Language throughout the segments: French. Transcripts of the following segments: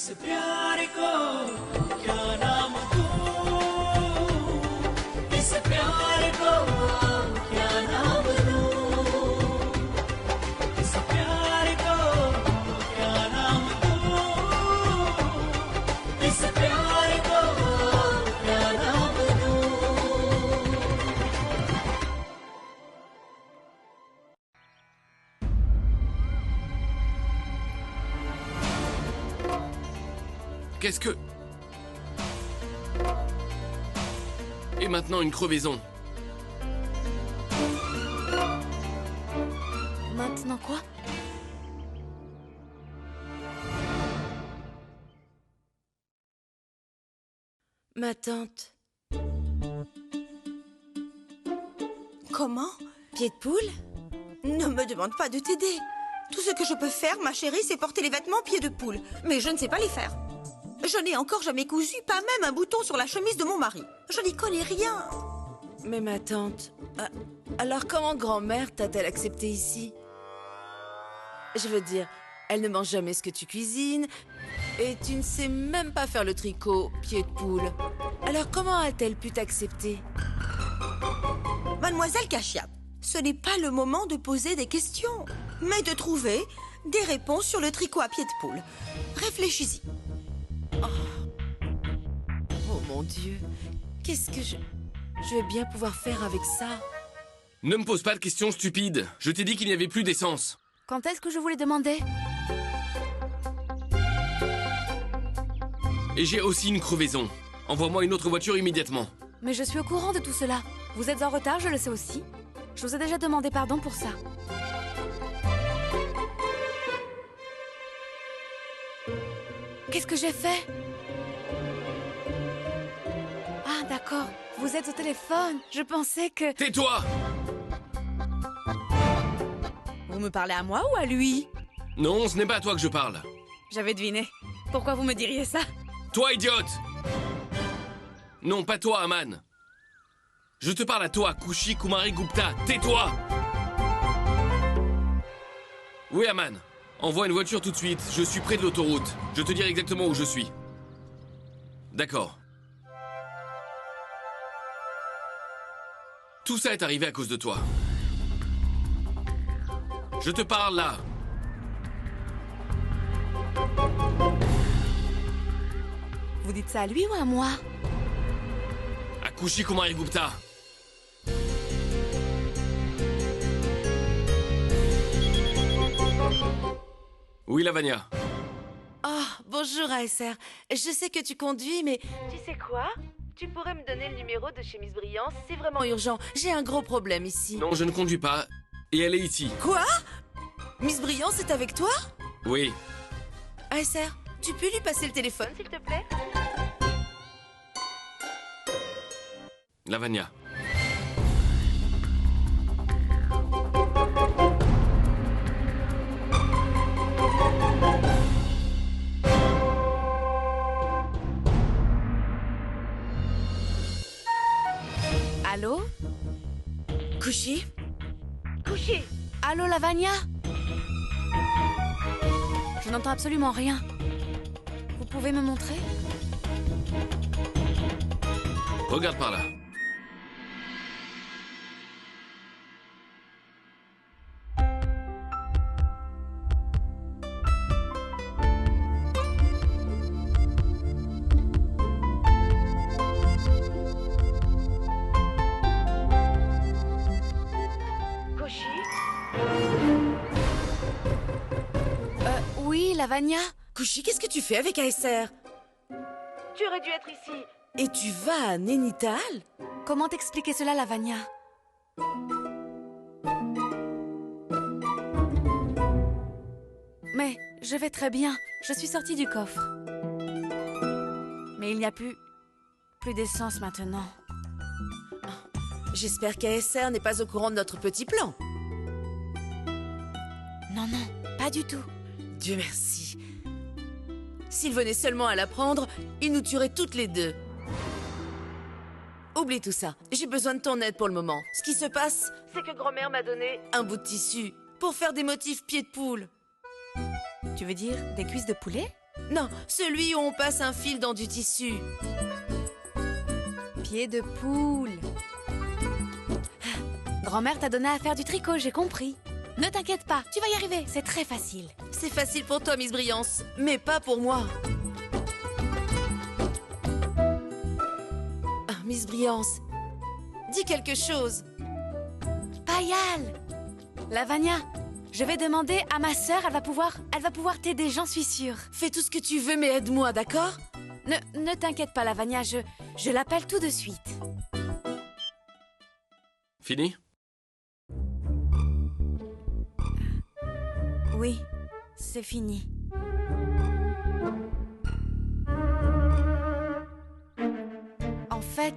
इस प्यार को क्या नाम दूं, इस प्यार को क्या नाम दूं, इस प्यार को क्या नाम दूं, इस प्यार को क्या नाम दूं। Qu'est-ce que... Et maintenant une crevaison. Maintenant quoi? Ma tante. Comment? Pied de poule? Ne me demande pas de t'aider. Tout ce que je peux faire, ma chérie, c'est porter les vêtements pieds de poule. Mais je ne sais pas les faire. Je n'ai encore jamais cousu, pas même un bouton sur la chemise de mon mari. Je n'y connais rien. Mais ma tante... alors comment grand-mère t'a-t-elle accepté ici? Je veux dire, elle ne mange jamais ce que tu cuisines, et tu ne sais même pas faire le tricot pied de poule. Alors comment a-t-elle pu t'accepter? Mademoiselle Cachiap, ce n'est pas le moment de poser des questions, mais de trouver des réponses sur le tricot à pied de poule. Réfléchis-y. Oh mon Dieu, qu'est-ce que je vais bien pouvoir faire avec ça? Ne me pose pas de questions stupides. Je t'ai dit qu'il n'y avait plus d'essence. Quand est-ce que je vous l'ai demandé? Et j'ai aussi une crevaison. Envoie-moi une autre voiture immédiatement. Mais je suis au courant de tout cela. Vous êtes en retard, je le sais aussi. Je vous ai déjà demandé pardon pour ça. Qu'est-ce que j'ai fait? Ah, d'accord. Vous êtes au téléphone. Je pensais que... Tais-toi! Vous me parlez à moi ou à lui? Non, ce n'est pas à toi que je parle. J'avais deviné. Pourquoi vous me diriez ça? Toi, idiote! Non, pas toi, Aman. Je te parle à toi, Kushi Kumari Gupta. Tais-toi! Oui, Aman. Envoie une voiture tout de suite. Je suis près de l'autoroute. Je te dirai exactement où je suis. D'accord. Tout ça est arrivé à cause de toi. Je te parle là. Vous dites ça à lui ou à moi? À Kushi Kumari Gupta. Oui, Lavanya. Oh, bonjour ASR. Je sais que tu conduis, mais... Tu sais quoi? Tu pourrais me donner le numéro de chez Miss Brillance? C'est vraiment urgent. J'ai un gros problème ici. Non, je ne conduis pas. Et elle est ici. Quoi? Miss Brillance est avec toi? Oui. ASR, tu peux lui passer le téléphone, s'il te plaît? Lavanya. Allô? Kushi? Couché. Allô, Lavanya? Je n'entends absolument rien. Vous pouvez me montrer? Regarde par là. Oui, Lavanya? Kushi, qu'est-ce que tu fais avec ASR? Tu aurais dû être ici. Et tu vas à Nainital? Comment t'expliquer cela, Lavanya? Mais je vais très bien. Je suis sortie du coffre. Mais il n'y a plus d'essence maintenant. J'espère qu'ASR n'est pas au courant de notre petit plan. Non, non, pas du tout. Dieu merci. S'il venait seulement à l'apprendre, il nous tuerait toutes les deux. Oublie tout ça. J'ai besoin de ton aide pour le moment. Ce qui se passe, c'est que grand-mère m'a donné un bout de tissu pour faire des motifs pieds de poule. Tu veux dire des cuisses de poulet? Non, celui où on passe un fil dans du tissu. Pied de poule. Grand-mère t'a donné à faire du tricot, j'ai compris. Ne t'inquiète pas, tu vas y arriver, c'est très facile. C'est facile pour toi, Miss Brillance, mais pas pour moi. Ah, Miss Brillance, dis quelque chose. Payal! Lavagna, je vais demander à ma sœur, elle va pouvoir t'aider, j'en suis sûre. Fais tout ce que tu veux, mais aide-moi, d'accord? Ne t'inquiète pas, Lavagna, je l'appelle tout de suite. Fini? Oui, c'est fini. En fait,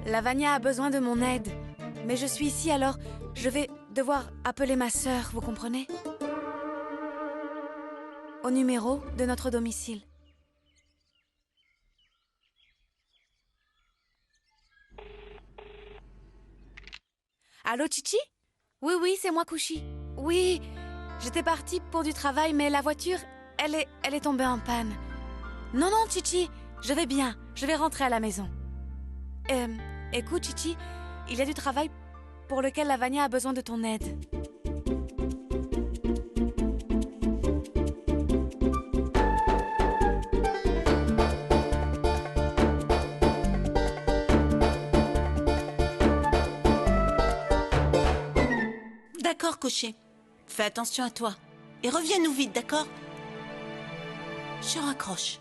Lavagna a besoin de mon aide. Mais je suis ici, alors je vais devoir appeler ma sœur, vous comprenez? Au numéro de notre domicile. Allô, Chichi? Oui, c'est moi, Kushi. Oui, j'étais partie pour du travail, mais la voiture, elle est tombée en panne. Non, Chichi, je vais bien. Je vais rentrer à la maison. Écoute, Chichi, il y a du travail pour lequel Lavagna a besoin de ton aide. D'accord, cocher. Fais attention à toi. Et reviens-nous vite, d'accord? Je raccroche.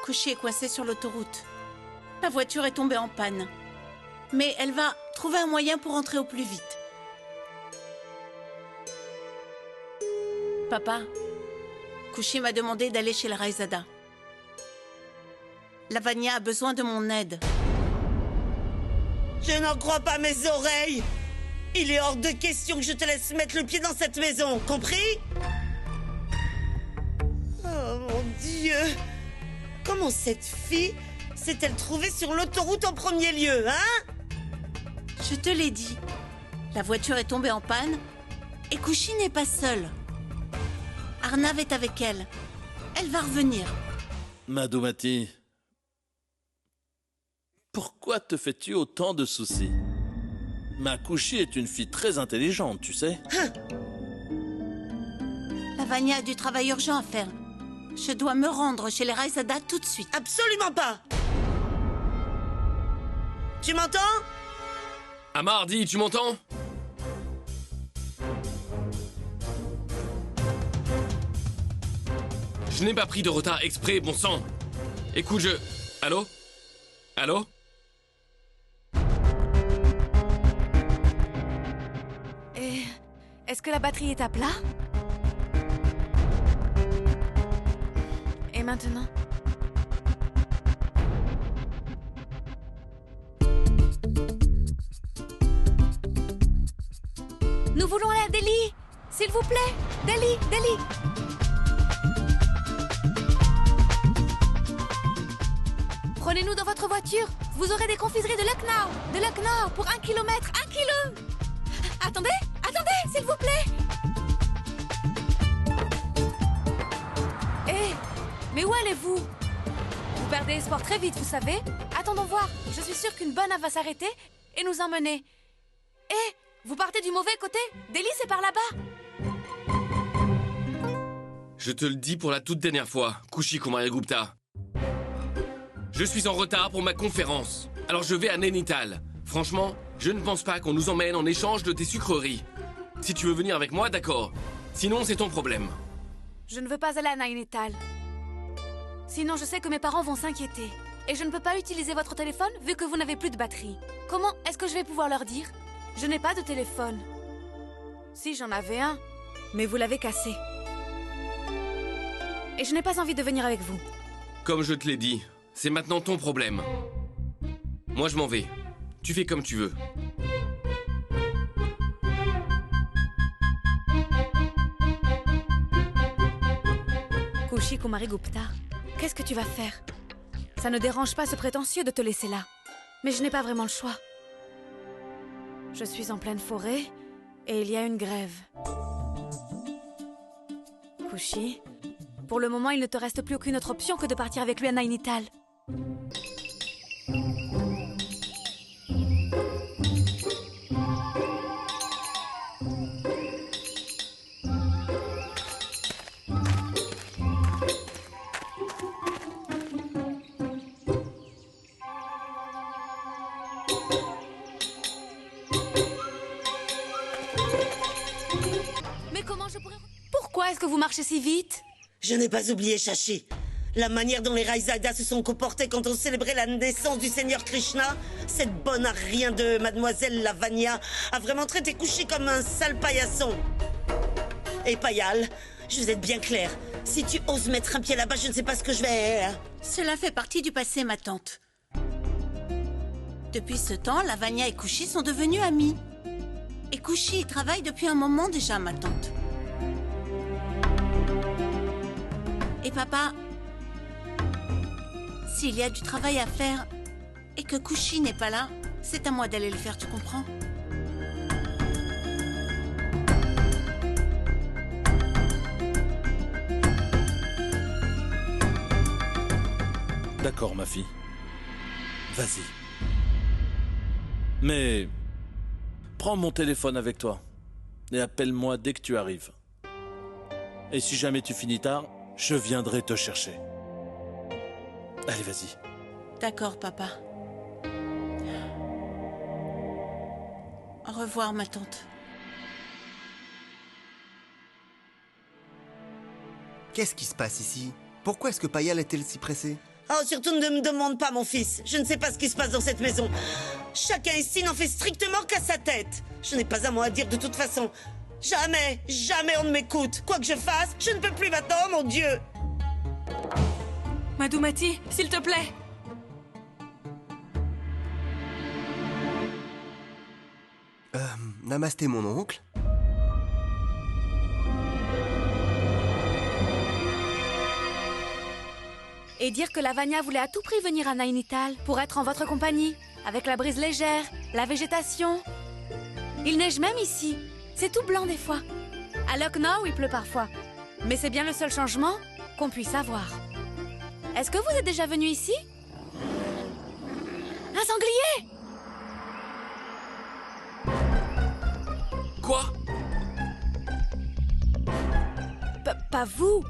Couché est coincé sur l'autoroute. La voiture est tombée en panne. Mais elle va trouver un moyen pour rentrer au plus vite. Papa, Couché m'a demandé d'aller chez la Raizada. Lavagna a besoin de mon aide. Je n'en crois pas mes oreilles. Il est hors de question que je te laisse mettre le pied dans cette maison, compris? Oh mon Dieu! Comment cette fille s'est-elle trouvée sur l'autoroute en premier lieu, hein? Je te l'ai dit. La voiture est tombée en panne et Couchi n'est pas seule. Arnav est avec elle. Elle va revenir. Madhumati, pourquoi te fais-tu autant de soucis? Ma Kushi est une fille très intelligente, tu sais. Lavagna a du travail urgent à faire. Je dois me rendre chez les Raizada tout de suite. Absolument pas! Tu m'entends? Amardi, tu m'entends? Je n'ai pas pris de retard exprès, bon sang. Écoute, Allô? Allô? Et est-ce que la batterie est à plat? Et maintenant? Nous voulons aller à Delhi! S'il vous plaît! Delhi! Prenez-nous dans votre voiture! Vous aurez des confiseries de Lucknow! De Lucknow! Pour 1 kilomètre! 1 kilo! Attendez! S'il vous plaît! Mais où allez-vous? Vous perdez espoir très vite, vous savez. Attendons voir. Je suis sûre qu'une bonne va s'arrêter et nous emmener. Vous partez du mauvais côté? Delhi, c'est par là-bas. Je te le dis pour la toute dernière fois, Kushi Kumarigupta. Je suis en retard pour ma conférence. Alors je vais à Nainital. Franchement, je ne pense pas qu'on nous emmène en échange de tes sucreries. Si tu veux venir avec moi, d'accord. Sinon, c'est ton problème. Je ne veux pas aller à Nainital. Sinon, je sais que mes parents vont s'inquiéter. Et je ne peux pas utiliser votre téléphone vu que vous n'avez plus de batterie. Comment est-ce que je vais pouvoir leur dire? Je n'ai pas de téléphone. Si, j'en avais un, mais vous l'avez cassé. Et je n'ai pas envie de venir avec vous. Comme je te l'ai dit, c'est maintenant ton problème. Moi, je m'en vais. Tu fais comme tu veux. Kushi Kumarigupta, qu'est-ce que tu vas faire? Ça ne dérange pas ce prétentieux de te laisser là. Mais je n'ai pas vraiment le choix. Je suis en pleine forêt et il y a une grève. Kushi, pour le moment, il ne te reste plus aucune autre option que de partir avec lui à Nainital. Mais comment je pourrais... Pourquoi est-ce que vous marchez si vite? Je n'ai pas oublié, Shashi. La manière dont les Raizadas se sont comportés quand on célébrait la naissance du Seigneur Krishna, cette bonne à rien de Mademoiselle Lavanya a vraiment traité Kushi comme un sale paillasson. Et Payal, je vais être bien clair. Si tu oses mettre un pied là-bas, je ne sais pas ce que je vais... Cela fait partie du passé, ma tante. Depuis ce temps, Lavanya et Kushi sont devenus amis. Et Kushi y travaille depuis un moment déjà, ma tante. Et papa, s'il y a du travail à faire et que Kushi n'est pas là, c'est à moi d'aller le faire, tu comprends? D'accord, ma fille. Vas-y. Mais... prends mon téléphone avec toi et appelle-moi dès que tu arrives. Et si jamais tu finis tard, je viendrai te chercher. Allez, vas-y. D'accord, papa. Au revoir, ma tante. Qu'est-ce qui se passe ici? Pourquoi est-ce que Payal est-elle si pressée? Oh, surtout ne me demande pas, mon fils. Je ne sais pas ce qui se passe dans cette maison. Chacun ici n'en fait strictement qu'à sa tête. Je n'ai pas un mot à dire de toute façon. Jamais, jamais on ne m'écoute. Quoi que je fasse, je ne peux plus maintenant, oh mon Dieu. Madhumati, s'il te plaît. Namasté, mon oncle. Et dire que Lavanya voulait à tout prix venir à Nainital pour être en votre compagnie, avec la brise légère, la végétation. Il neige même ici. C'est tout blanc des fois. À Lucknow, il pleut parfois. Mais c'est bien le seul changement qu'on puisse avoir. Est-ce que vous êtes déjà venu ici? Un sanglier! Quoi? Pas vous.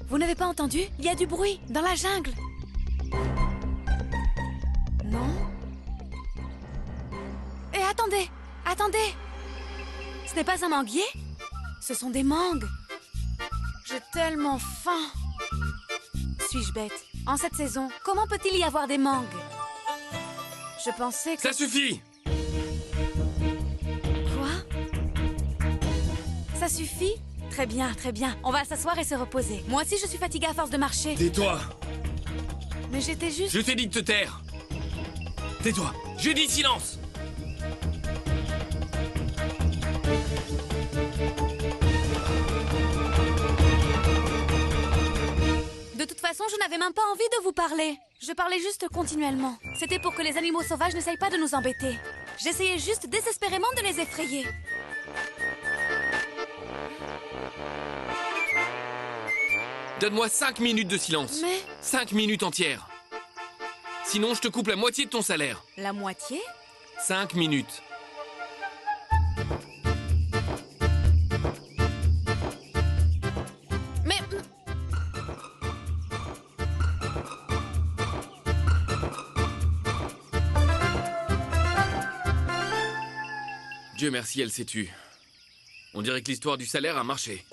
Vous n'avez pas entendu? Il y a du bruit dans la jungle. Non? Et attendez, attendez. Ce n'est pas un manguier? Ce sont des mangues. J'ai tellement faim. Suis-je bête? En cette saison, comment peut-il y avoir des mangues? Je pensais que... Ça suffit! Quoi? Ça suffit? Très bien, très bien. On va s'asseoir et se reposer. Moi aussi, je suis fatiguée à force de marcher. Tais-toi! Mais j'étais juste... Je t'ai dit de te taire! Tais-toi! Je dis silence! De toute façon, je n'avais même pas envie de vous parler. Je parlais juste continuellement. C'était pour que les animaux sauvages n'essayent pas de nous embêter. J'essayais juste désespérément de les effrayer. Donne-moi 5 minutes de silence. Mais... 5 minutes entières. Sinon, je te coupe la moitié de ton salaire. La moitié? 5 minutes. Mais... Dieu merci, elle s'est tue. On dirait que l'histoire du salaire a marché.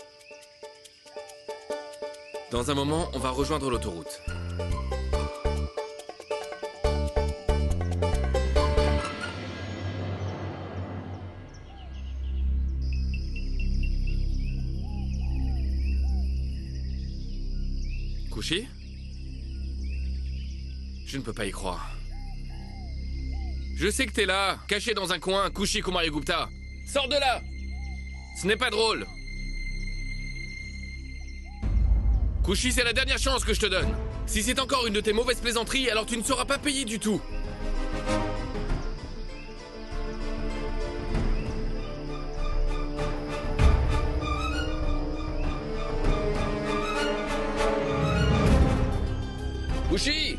Dans un moment, on va rejoindre l'autoroute. Couché? Je ne peux pas y croire. Je sais que t'es là, caché dans un coin, couché Kumari Gupta. Sors de là! Ce n'est pas drôle. Kushi, c'est la dernière chance que je te donne. Si c'est encore une de tes mauvaises plaisanteries, alors tu ne seras pas payé du tout. Couchy!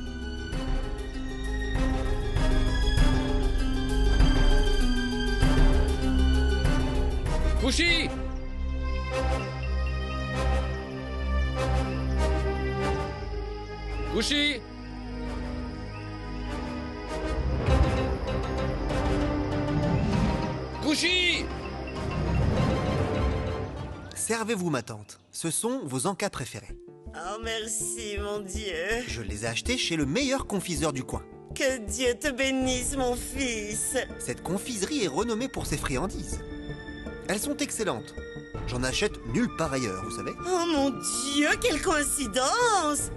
Couchy! Couchy! Couchy! Servez-vous, ma tante. Ce sont vos encas préférés. Oh, merci, mon Dieu. Je les ai achetés chez le meilleur confiseur du coin. Que Dieu te bénisse, mon fils. Cette confiserie est renommée pour ses friandises. Elles sont excellentes. J'en achète nulle part ailleurs, vous savez. Oh, mon Dieu, quelle coïncidence!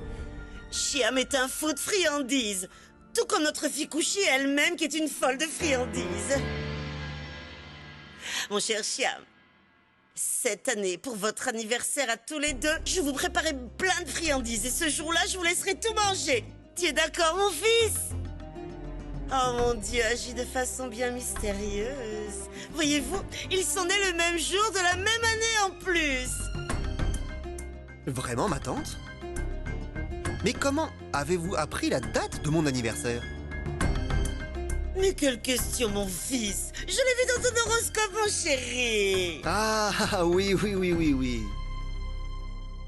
Chiam est un fou de friandises. Tout comme notre fille Couchy elle-même, qui est une folle de friandises. Mon cher Chiam, cette année, pour votre anniversaire à tous les deux, je vous préparerai plein de friandises et ce jour-là, je vous laisserai tout manger. Tu es d'accord, mon fils? Oh mon Dieu, agit de façon bien mystérieuse. Voyez-vous, ils sont nés le même jour de la même année en plus. Vraiment, ma tante? Mais comment avez-vous appris la date de mon anniversaire? Mais quelle question, mon fils! Je l'ai vu dans ton horoscope, mon chéri! Ah, oui.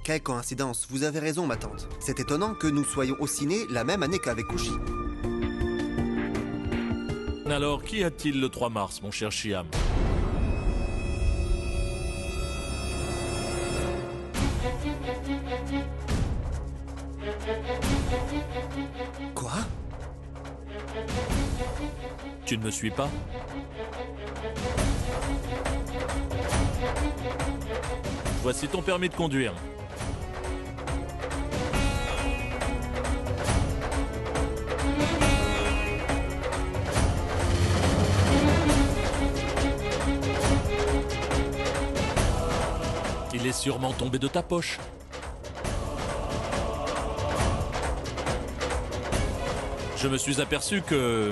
Quelle coïncidence, vous avez raison, ma tante. C'est étonnant que nous soyons au ciné la même année qu'avec Couchy. Alors, qu'y a-t-il le 3 mars, mon cher Chiam? Quoi? Tu ne me suis pas? Voici ton permis de conduire. Il est sûrement tombé de ta poche. Je me suis aperçu que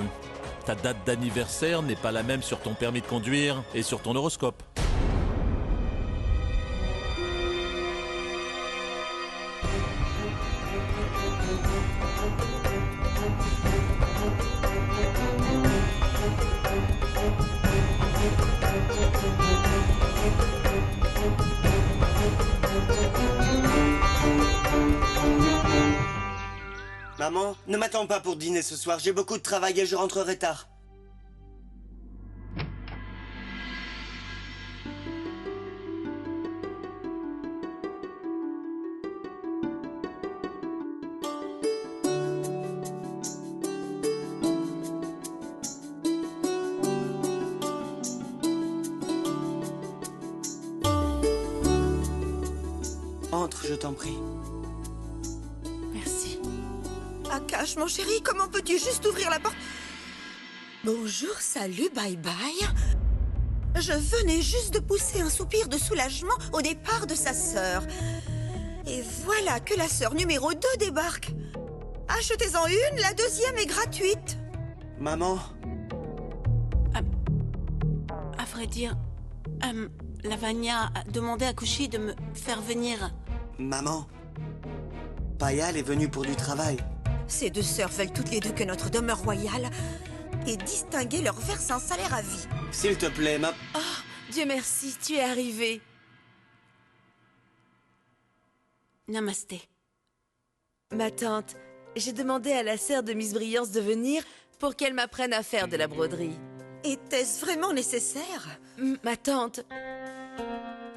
ta date d'anniversaire n'est pas la même sur ton permis de conduire et sur ton horoscope. Maman, ne m'attends pas pour dîner ce soir, j'ai beaucoup de travail et je rentrerai tard. Entre, je t'en prie. Merci. Akash, mon chéri, comment peux-tu juste ouvrir la porte? Bonjour, salut, bye bye. Je venais juste de pousser un soupir de soulagement au départ de sa sœur. Et voilà que la sœur numéro 2 débarque. Achetez-en une, la deuxième est gratuite. Maman, À vrai dire, Lavagna a demandé à Couchy de me faire venir. maman, Payal est venue pour du travail. Ces deux sœurs veulent toutes les deux que notre demeure royale ait distingué leur verse un salaire à vie. S'il te plaît, Dieu merci, tu es arrivé. Namasté. Ma tante, j'ai demandé à la sœur de Miss Brillance de venir pour qu'elle m'apprenne à faire de la broderie. Était-ce vraiment nécessaire? Ma tante,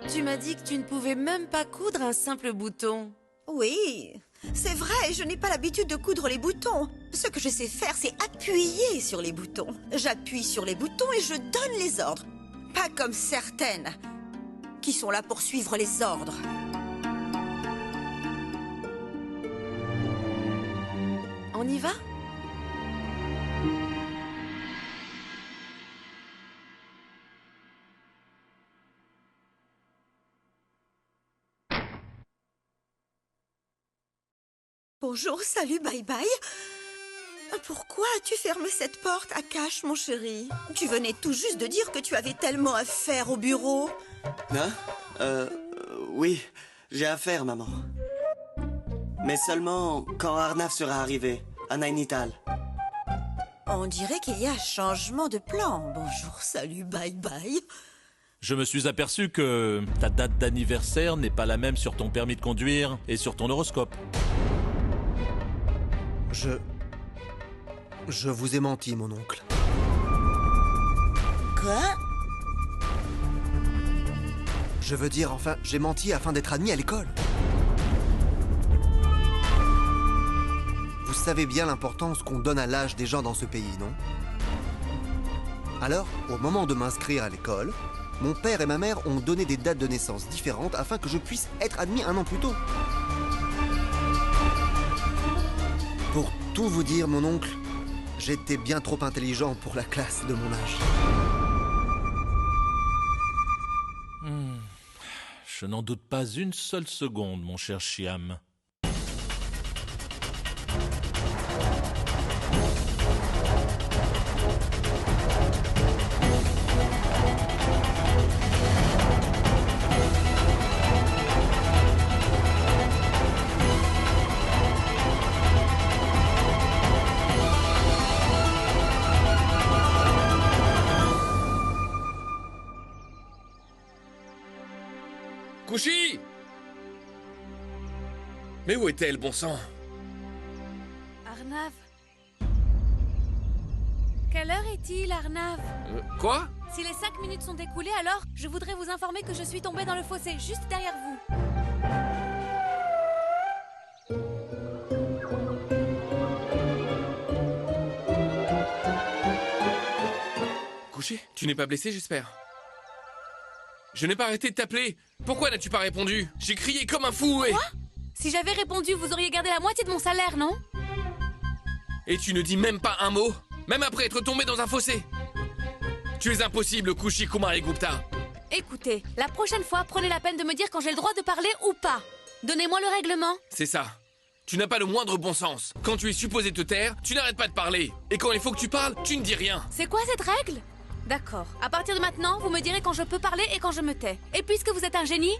tu m'as dit que tu ne pouvais même pas coudre un simple bouton. Oui, c'est vrai, je n'ai pas l'habitude de coudre les boutons. Ce que je sais faire, c'est appuyer sur les boutons. J'appuie sur les boutons et je donne les ordres. Pas comme certaines, qui sont là pour suivre les ordres. On y va? Bonjour, salut, bye bye. Pourquoi as-tu fermé cette porte, Akash, mon chéri? Tu venais tout juste de dire que tu avais tellement à faire au bureau. Hein? Oui, j'ai affaire, maman. Mais seulement quand Arnav sera arrivé, à Nainital. On dirait qu'il y a changement de plan. Bonjour, salut, bye bye. Je me suis aperçu que ta date d'anniversaire n'est pas la même sur ton permis de conduire et sur ton horoscope. Je vous ai menti, mon oncle. Quoi? Je veux dire, enfin, j'ai menti afin d'être admis à l'école. Vous savez bien l'importance qu'on donne à l'âge des gens dans ce pays, non? Alors, au moment de m'inscrire à l'école, mon père et ma mère ont donné des dates de naissance différentes afin que je puisse être admis 1 an plus tôt. Pour tout vous dire, mon oncle, j'étais bien trop intelligent pour la classe de mon âge. Je n'en doute pas une seule seconde, mon cher Chiam. Kushi! Mais où est-elle, bon sang? Arnav. Quelle heure est-il, Arnav? Quoi? Si les 5 minutes sont écoulées, alors je voudrais vous informer que je suis tombée dans le fossé, juste derrière vous. Kushi, tu n'es pas blessé, j'espère? Je n'ai pas arrêté de t'appeler. Pourquoi n'as-tu pas répondu? J'ai crié comme un fou et... Quoi? Si j'avais répondu, vous auriez gardé la moitié de mon salaire, non? Et tu ne dis même pas un mot? Même après être tombé dans un fossé? Tu es impossible, Kushi Kumarigupta. Écoutez, la prochaine fois, prenez la peine de me dire quand j'ai le droit de parler ou pas. Donnez-moi le règlement. C'est ça. Tu n'as pas le moindre bon sens. Quand tu es supposé te taire, tu n'arrêtes pas de parler. Et quand il faut que tu parles, tu ne dis rien. C'est quoi cette règle? D'accord. À partir de maintenant, vous me direz quand je peux parler et quand je me tais. Et puisque vous êtes un génie,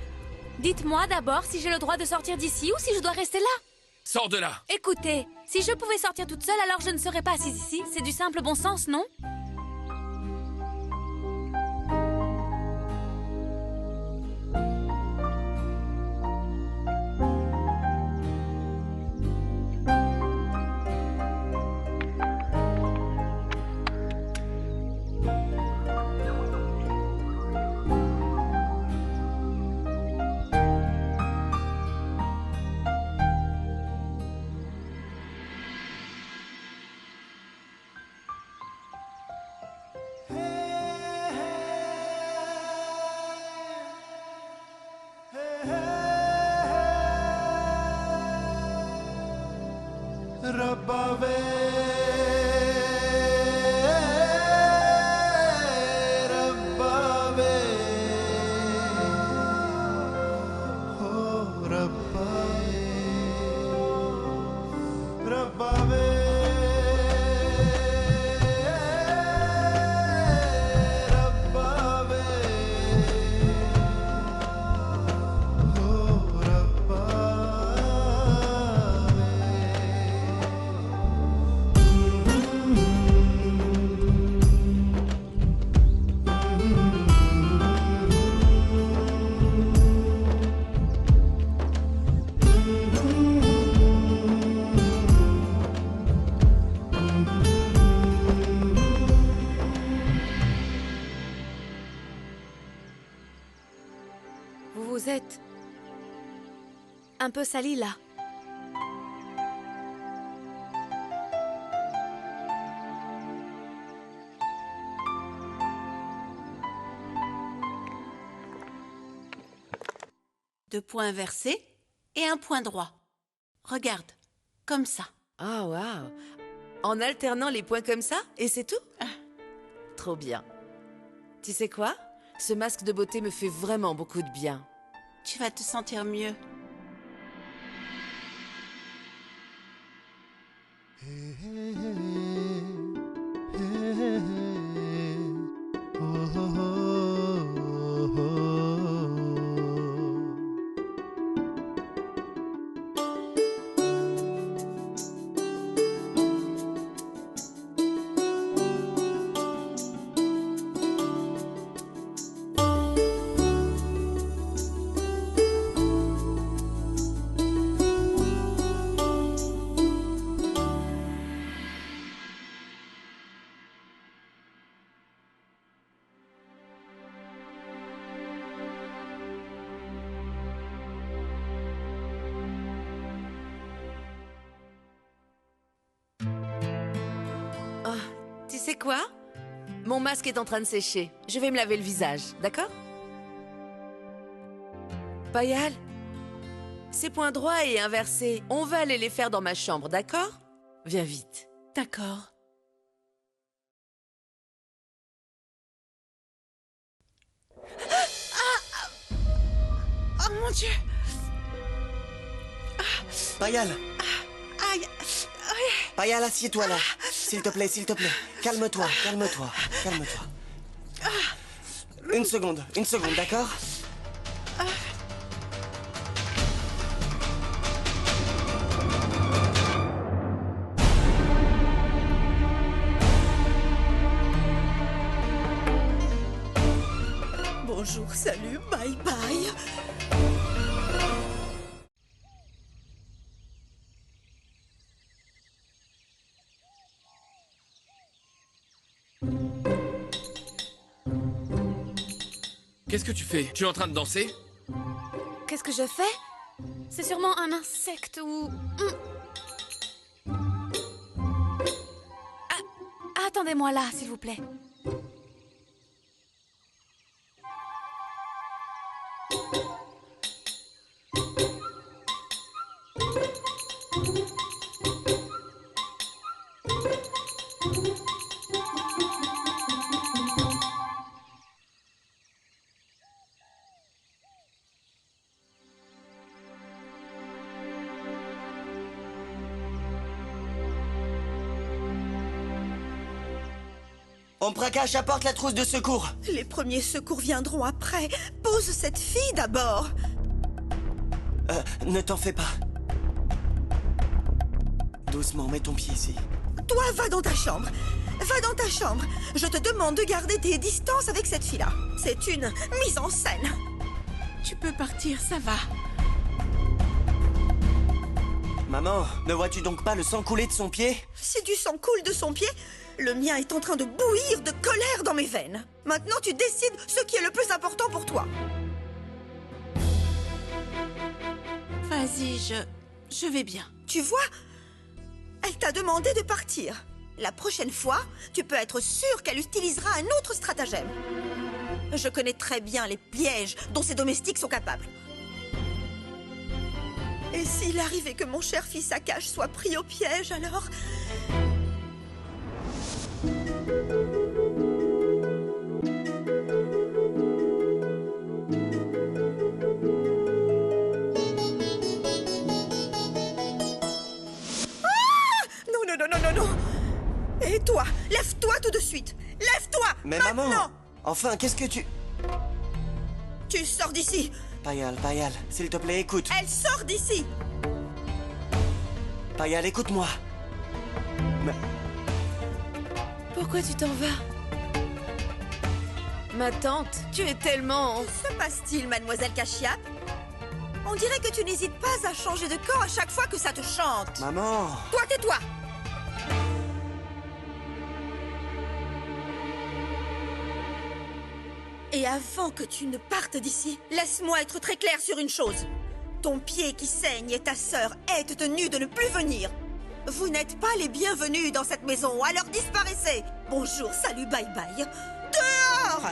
dites-moi d'abord si j'ai le droit de sortir d'ici ou si je dois rester là. Sors de là. Écoutez, si je pouvais sortir toute seule, alors je ne serais pas assise ici. C'est du simple bon sens, non? Vous êtes un peu sali là. Deux points inversés et un point droit. Regarde, comme ça. Ah, waouh! En alternant les points comme ça, et c'est tout? Trop bien. Tu sais quoi? Ce masque de beauté me fait vraiment beaucoup de bien. Tu vas te sentir mieux. sais quoi? Mon masque est en train de sécher. Je vais me laver le visage, d'accord? Payal, ces points droits et inversés, on va aller les faire dans ma chambre, d'accord? Viens vite. D'accord. Oh mon Dieu! Payal, Aïe! Payal, assieds-toi là. S'il te plaît, s'il te plaît. Calme-toi, calme-toi, calme-toi. Une seconde, d'accord? Bonjour, salut, bye bye. Qu'est-ce que tu fais? Tu es en train de danser? Qu'est-ce que je fais? C'est sûrement un insecte ou... Attendez-moi là, s'il vous plaît. On braquage, apporte la trousse de secours. Les premiers secours viendront après. Pose cette fille d'abord. Ne t'en fais pas. Doucement, mets ton pied ici. Toi, va dans ta chambre. Va dans ta chambre. Je te demande de garder tes distances avec cette fille-là. C'est une mise en scène. Tu peux partir, ça va. Maman, ne vois-tu donc pas le sang couler de son pied? Si du sang coule de son pied, le mien est en train de bouillir de colère dans mes veines. Maintenant, tu décides ce qui est le plus important pour toi. Vas-y, je vais bien. Tu vois? Elle t'a demandé de partir. La prochaine fois, tu peux être sûr qu'elle utilisera un autre stratagème. Je connais très bien les pièges dont ces domestiques sont capables. Et s'il arrivait que mon cher fils Akash soit pris au piège, alors... Non. Et toi, lève-toi tout de suite. Lève-toi. Mais maintenant. maman, enfin, qu'est-ce que tu... Tu sors d'ici. Payal, s'il te plaît, écoute. Elle sort d'ici. Payal, écoute-moi. Pourquoi tu t'en vas? Ma tante, tu es tellement... Que se passe-t-il, mademoiselle Kashiap? On dirait que tu n'hésites pas à changer de camp à chaque fois que ça te chante. Maman. Toi, tais-toi. Et avant que tu ne partes d'ici, laisse-moi être très clair sur une chose. Ton pied qui saigne et ta sœur est tenue de ne plus venir. Vous n'êtes pas les bienvenus dans cette maison, alors disparaissez. Bonjour, salut, bye bye. Dehors!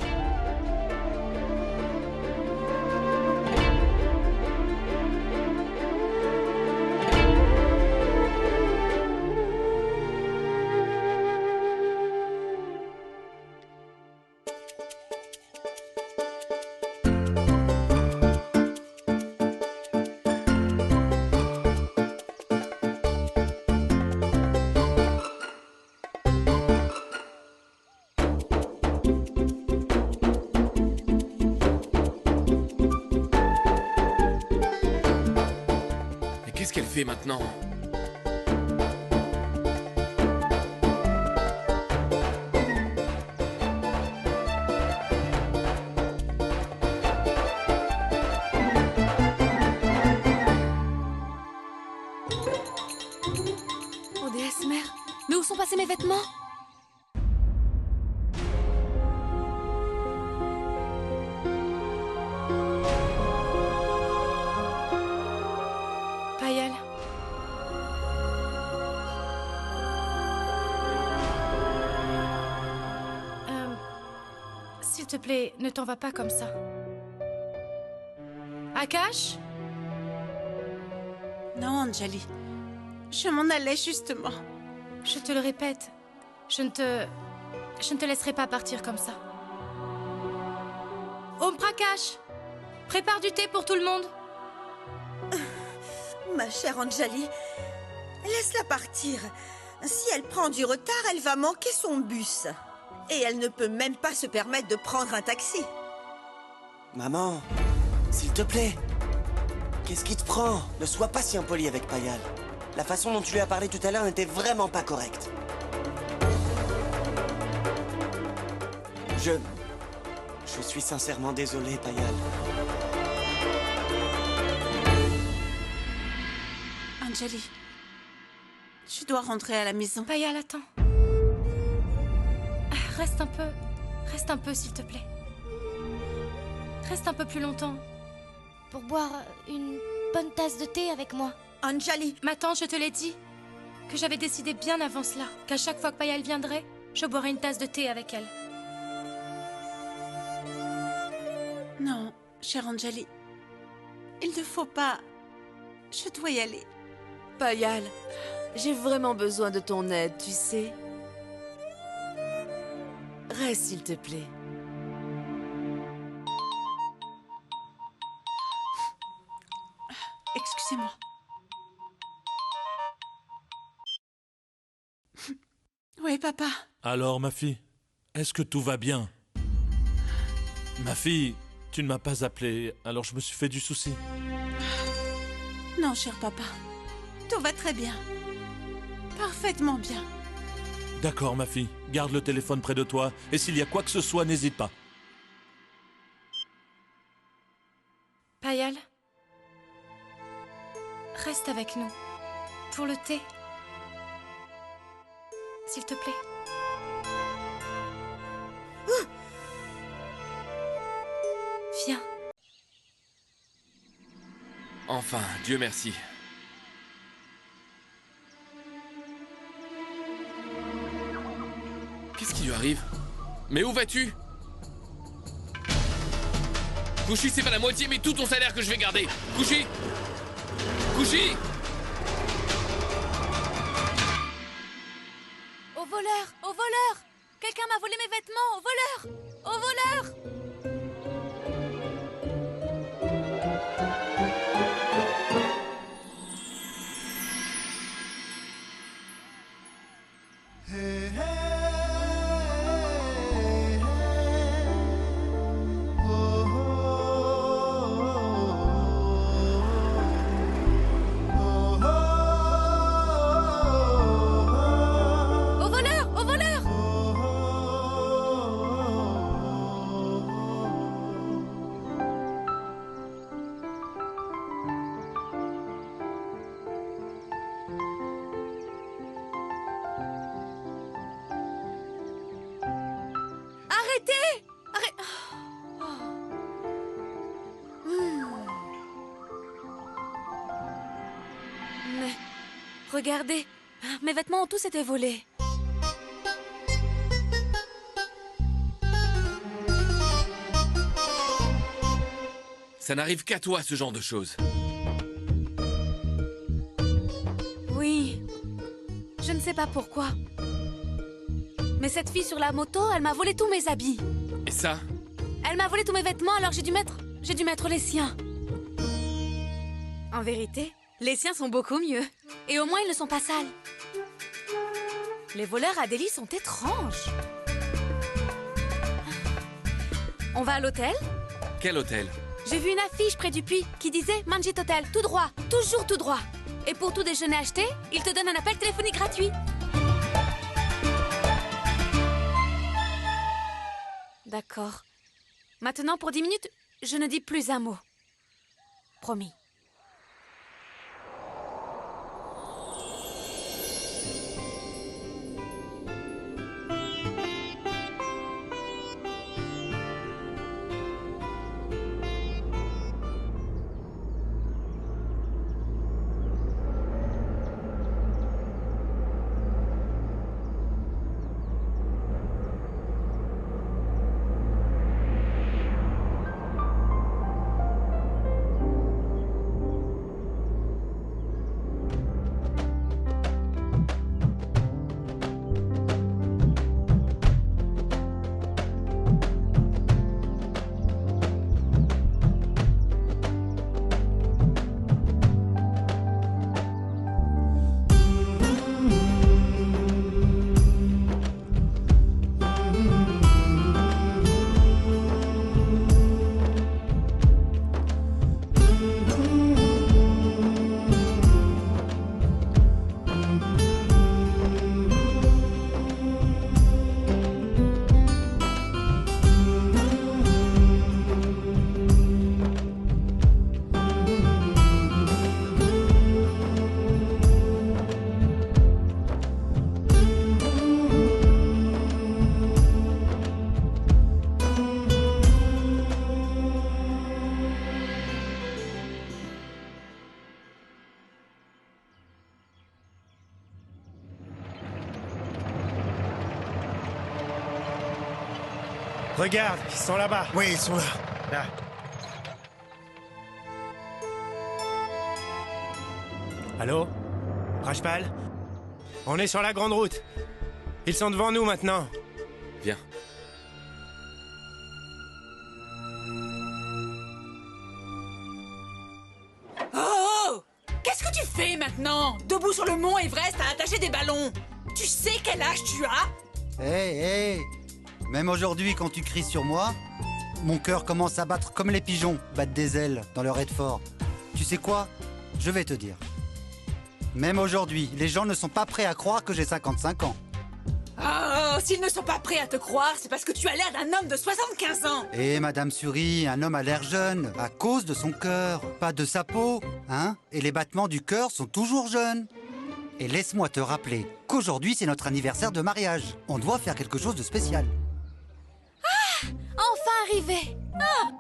Qu'est-ce qu'elle fait maintenant? Oh déesse mère, mais où sont passés mes vêtements? Payal. te plaît, ne t'en va pas comme ça. Akash? Non, Anjali. Je m'en allais justement. Je te le répète, je ne te laisserai pas partir comme ça. Om Prakash, prépare du thé pour tout le monde. Ma chère Anjali, laisse-la partir. Si elle prend du retard, elle va manquer son bus. Et elle ne peut même pas se permettre de prendre un taxi. Maman, s'il te plaît. Qu'est-ce qui te prend? Ne sois pas si impoli avec Payal. La façon dont tu lui as parlé tout à l'heure n'était vraiment pas correcte. Je suis sincèrement désolé, Payal. Anjali, je dois rentrer à la maison. Payal, attends. Reste un peu, s'il te plaît. Reste un peu plus longtemps. Pour boire une bonne tasse de thé avec moi. Anjali, Ma tante, je te l'ai dit, que j'avais décidé bien avant cela, qu'à chaque fois que Payal viendrait, je boirais une tasse de thé avec elle. Non, chère Anjali. Il ne faut pas... Je dois y aller. Payal, j'ai vraiment besoin de ton aide, tu sais. Reste, s'il te plaît. Excusez-moi. Oui, papa. Alors, ma fille, est-ce que tout va bien? Ma fille, tu ne m'as pas appelé, alors je me suis fait du souci. Non, cher papa. Tout va très bien. Parfaitement bien. D'accord, ma fille, garde le téléphone près de toi, et s'il y a quoi que ce soit, n'hésite pas. Payal, reste avec nous. Pour le thé. S'il te plaît. Viens. Enfin, Dieu merci. Qu'est-ce qui lui arrive? Mais où vas-tu? Kushi, c'est pas la moitié, mais tout ton salaire que je vais garder. Kushi! Kushi! Au voleur! Au voleur! Quelqu'un m'a volé mes vêtements! Au voleur! Au voleur! Au voleur! Au voleur! Arrêtez! Mais, regardez, mes vêtements ont tous été volés. Ça n'arrive qu'à toi, ce genre de choses. Oui, je ne sais pas pourquoi. Mais cette fille sur la moto, elle m'a volé tous mes habits. Et ça? Elle m'a volé tous mes vêtements, alors j'ai dû mettre les siens. En vérité, les siens sont beaucoup mieux. Et au moins, ils ne sont pas sales. Les voleurs à Delhi sont étranges. On va à l'hôtel? Quel hôtel? J'ai vu une affiche près du puits qui disait Manjit Hotel, tout droit, toujours tout droit. Et pour tout déjeuner acheté, ils te donnent un appel téléphonique gratuit. D'accord. Maintenant, pour 10 minutes, je ne dis plus un mot. Promis. Regarde, ils sont là-bas. Oui, ils sont là. Là. Allô? Rajpal? On est sur la grande route. Ils sont devant nous maintenant. Viens. Oh! Qu'est-ce que tu fais maintenant? Debout sur le mont Everest à attacher des ballons. Tu sais quel âge tu as? Hé, même aujourd'hui, quand tu cries sur moi, mon cœur commence à battre comme les pigeons battent des ailes dans leur Redford. Tu sais quoi? Je vais te dire. Même aujourd'hui, les gens ne sont pas prêts à croire que j'ai 55 ans. Oh, s'ils ne sont pas prêts à te croire, c'est parce que tu as l'air d'un homme de 75 ans. Et Madame Suri, un homme a l'air jeune, à cause de son cœur, pas de sa peau, hein? Et les battements du cœur sont toujours jeunes. Et laisse-moi te rappeler qu'aujourd'hui, c'est notre anniversaire de mariage. On doit faire quelque chose de spécial. Ah! Enfin arrivé! Ah!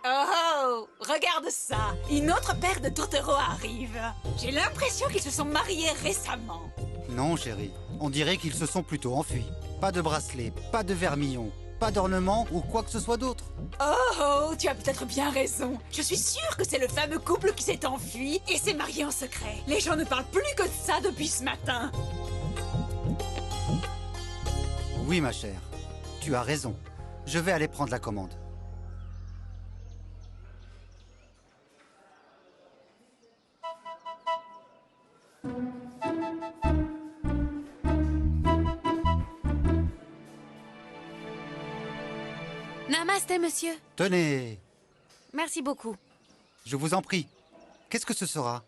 Oh, regarde ça. Une autre paire de tourtereaux arrive. J'ai l'impression qu'ils se sont mariés récemment. Non, chérie. On dirait qu'ils se sont plutôt enfuis. Pas de bracelet, pas de vermillon, pas d'ornement ou quoi que ce soit d'autre. Oh, tu as peut-être bien raison. Je suis sûre que c'est le fameux couple qui s'est enfui et s'est marié en secret. Les gens ne parlent plus que de ça depuis ce matin. Oui, ma chère. Tu as raison. Je vais aller prendre la commande. Namasté, monsieur. Tenez, Merci beaucoup. je vous en prie. Qu'est-ce que ce sera?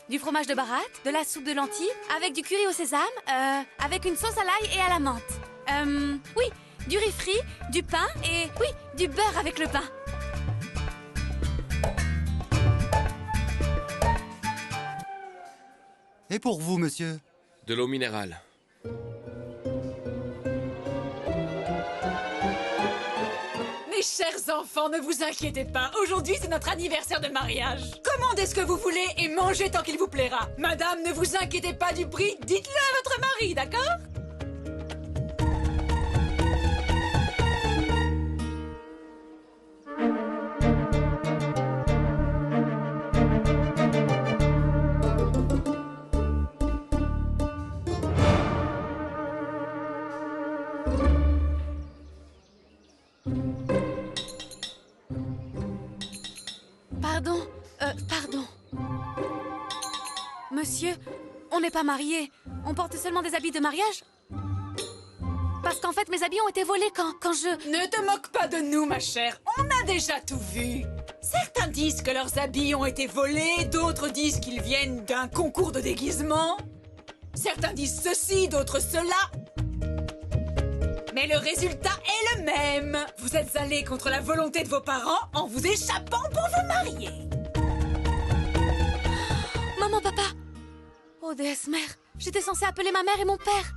Du fromage de baratte, de la soupe de lentilles, avec du curry au sésame, avec une sauce à l'ail et à la menthe. Oui, du riz frit, du pain et, oui, du beurre avec le pain. Et pour vous, monsieur? De l'eau minérale. Mes chers enfants, ne vous inquiétez pas. Aujourd'hui, c'est notre anniversaire de mariage. Commandez ce que vous voulez et mangez tant qu'il vous plaira. Madame, ne vous inquiétez pas du prix. Dites-le à votre mari, d'accord? Pardon. Monsieur, on n'est pas mariés. On porte seulement des habits de mariage. Parce qu'en fait, mes habits ont été volés quand je... Ne te moque pas de nous, ma chère. On a déjà tout vu. Certains disent que leurs habits ont été volés, d'autres disent qu'ils viennent d'un concours de déguisement. Certains disent ceci, d'autres cela. Mais le résultat est le même. Vous êtes allés contre la volonté de vos parents en vous échappant pour vous marier. Maman, papa. Oh, déesse mère. J'étais censée appeler ma mère et mon père.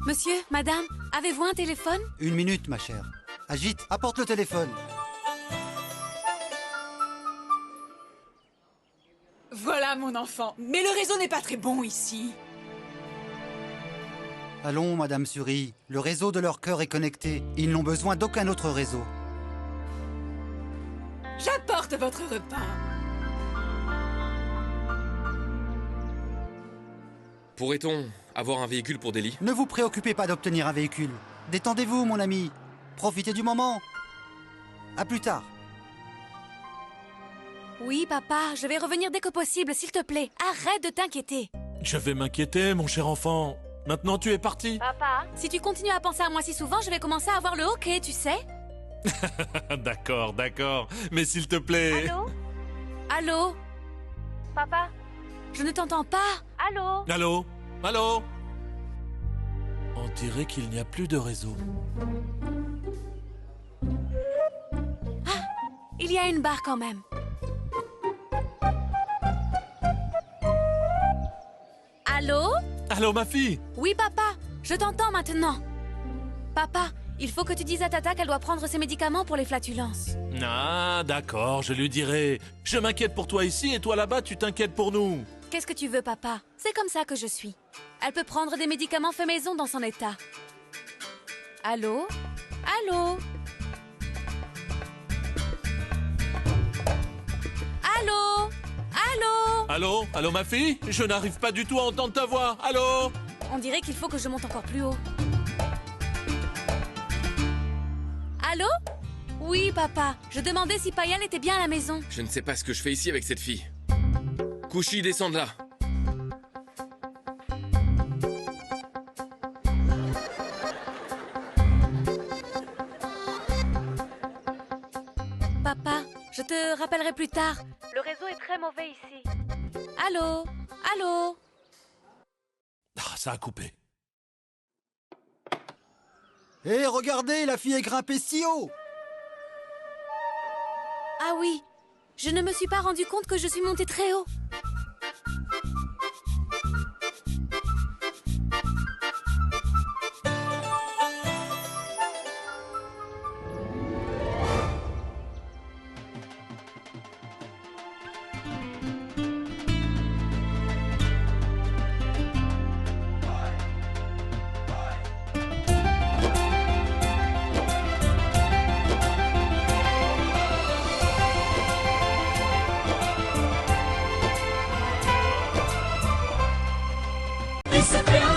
Monsieur, madame, avez-vous un téléphone? Une minute, ma chère. Agite, apporte le téléphone. Voilà, mon enfant. Mais le réseau n'est pas très bon ici. Allons, Madame Suri. Le réseau de leur cœur est connecté. Ils n'ont besoin d'aucun autre réseau. J'apporte votre repas. Pourrait-on avoir un véhicule pour Delhi? Ne vous préoccupez pas d'obtenir un véhicule. Détendez-vous, mon ami. Profitez du moment. À plus tard. Oui, papa, je vais revenir dès que possible, s'il te plaît. Arrête de t'inquiéter. Je vais m'inquiéter, mon cher enfant. Maintenant, tu es parti. Papa, si tu continues à penser à moi si souvent, je vais commencer à avoir le hockey, tu sais. D'accord, d'accord. Mais s'il te plaît... Allô? Allô? Papa? Je ne t'entends pas. Allô? Allô? Allô? On dirait qu'il n'y a plus de réseau. Ah, il y a une barre quand même. Allô? Allô, ma fille? Oui, papa, je t'entends maintenant. Papa, il faut que tu dises à Tata qu'elle doit prendre ses médicaments pour les flatulences. Ah, d'accord, je lui dirai. Je m'inquiète pour toi ici et toi là-bas, tu t'inquiètes pour nous. Qu'est-ce que tu veux, papa? C'est comme ça que je suis. Elle peut prendre des médicaments faits maison dans son état. Allô? Allô? Allô? Allô? Allô? Allô, ma fille? Je n'arrive pas du tout à entendre ta voix. Allô? On dirait qu'il faut que je monte encore plus haut. Allô? Oui, papa. Je demandais si Payal était bien à la maison. Je ne sais pas ce que je fais ici avec cette fille. Kushi, descends de là. Papa, je te rappellerai plus tard. Le réseau est très mauvais ici. Allô? Allô? Ah, ça a coupé. Hé, regardez, la fille est grimpée si haut! Ah oui, je ne me suis pas rendu compte que je suis montée très haut. इस प्यार